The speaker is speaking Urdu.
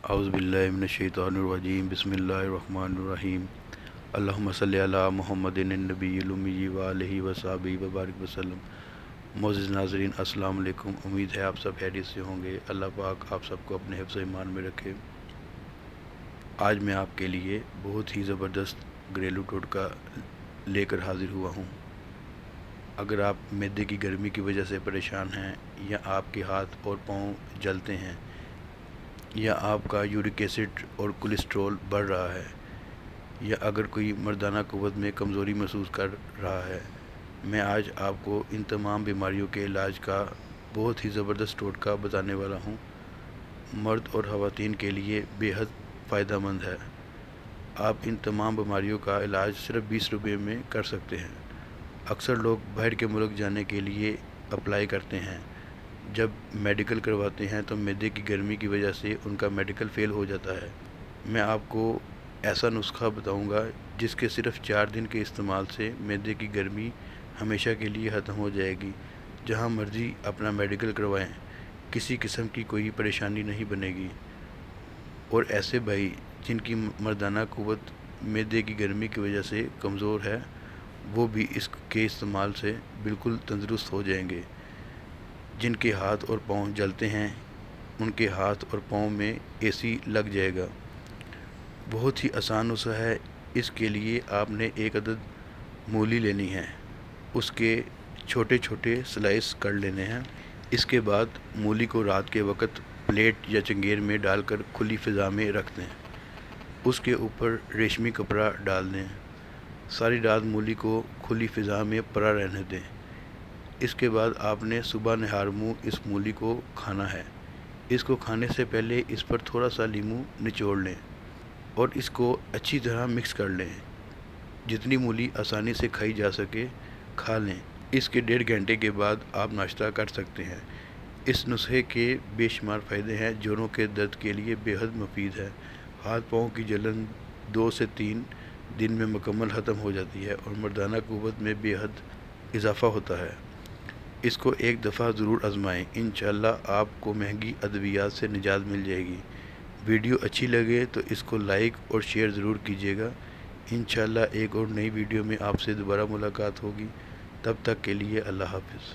اعوذ باللہ من الشیطان الرجیم بسم اللہ الرحمن الرحیم اللہم صلی علی محمد النبی الامی وآلہ وصحبہ وبارک وسلم۔ معزز ناظرین السلام علیکم، امید ہے آپ سب خیریت سے ہوں گے۔ اللہ پاک آپ سب کو اپنے حفظ و ایمان میں رکھے۔ آج میں آپ کے لیے بہت ہی زبردست گھریلو ٹوٹکا لے کر حاضر ہوا ہوں۔ اگر آپ معدے کی گرمی کی وجہ سے پریشان ہیں، یا آپ کے ہاتھ اور پاؤں جلتے ہیں، یا آپ کا یورک ایسڈ اور کولیسٹرول بڑھ رہا ہے، یا اگر کوئی مردانہ قوت میں کمزوری محسوس کر رہا ہے، میں آج آپ کو ان تمام بیماریوں کے علاج کا بہت ہی زبردست ٹوٹکا بتانے والا ہوں۔ مرد اور خواتین کے لیے بے حد فائدہ مند ہے۔ آپ ان تمام بیماریوں کا علاج صرف 20 روپے میں کر سکتے ہیں۔ اکثر لوگ باہر کے ملک جانے کے لیے اپلائی کرتے ہیں۔ جب میڈیکل کرواتے ہیں تو معدے کی گرمی کی وجہ سے ان کا میڈیکل فیل ہو جاتا ہے۔ میں آپ کو ایسا نسخہ بتاؤں گا جس کے صرف 4 دن کے استعمال سے معدے کی گرمی ہمیشہ کے لیے ختم ہو جائے گی۔ جہاں مرضی اپنا میڈیکل کروائیں، کسی قسم کی کوئی پریشانی نہیں بنے گی۔ اور ایسے بھائی جن کی مردانہ قوت معدے کی گرمی کی وجہ سے کمزور ہے، وہ بھی اس کے استعمال سے بالکل تندرست ہو جائیں گے۔ جن کے ہاتھ اور پاؤں جلتے ہیں، ان کے ہاتھ اور پاؤں میں اے سی لگ جائے گا۔ بہت ہی آسان نسخہ ہے۔ اس کے لیے آپ نے ایک عدد مولی لینی ہے، اس کے چھوٹے چھوٹے سلائس کر لینے ہیں۔ اس کے بعد مولی کو رات کے وقت پلیٹ یا چنگیر میں ڈال کر کھلی فضا میں رکھ دیں۔ اس کے اوپر ریشمی کپڑا ڈال دیں۔ ساری رات مولی کو کھلی فضا میں پڑا رہنے دیں۔ اس کے بعد آپ نے صبح نہار منہ اس مولی کو کھانا ہے۔ اس کو کھانے سے پہلے اس پر تھوڑا سا لیموں نچوڑ لیں اور اس کو اچھی طرح مکس کر لیں۔ جتنی مولی آسانی سے کھائی جا سکے کھا لیں۔ اس کے 1.5 گھنٹے کے بعد آپ ناشتہ کر سکتے ہیں۔ اس نسخے کے بے شمار فائدے ہیں۔ جوڑوں کے درد کے لیے بے حد مفید ہے۔ ہاتھ پاؤں کی جلن 2 سے 3 دن میں مکمل ختم ہو جاتی ہے اور مردانہ قوت میں بے حد اضافہ ہوتا ہے۔ اس کو ایک دفعہ ضرور آزمائیں، انشاءاللہ آپ کو مہنگی ادویات سے نجات مل جائے گی۔ ویڈیو اچھی لگے تو اس کو لائک اور شیئر ضرور کیجیے گا۔ انشاءاللہ ایک اور نئی ویڈیو میں آپ سے دوبارہ ملاقات ہوگی۔ تب تک کے لیے اللہ حافظ۔